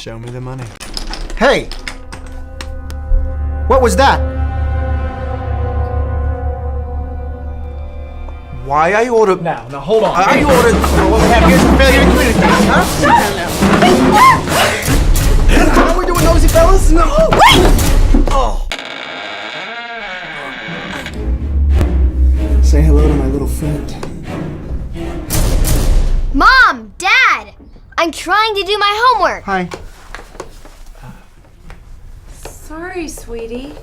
Show me the money. Hey! What was that? Why are you ordered? Now, hold on. Are you ordered? What happened? Here's the failure in community. Huh? How we doing, nosy fellas? No. Oh. Say hello to my little friend. Mom! Dad! I'm trying to do my homework. Hi. Sorry, sweetie.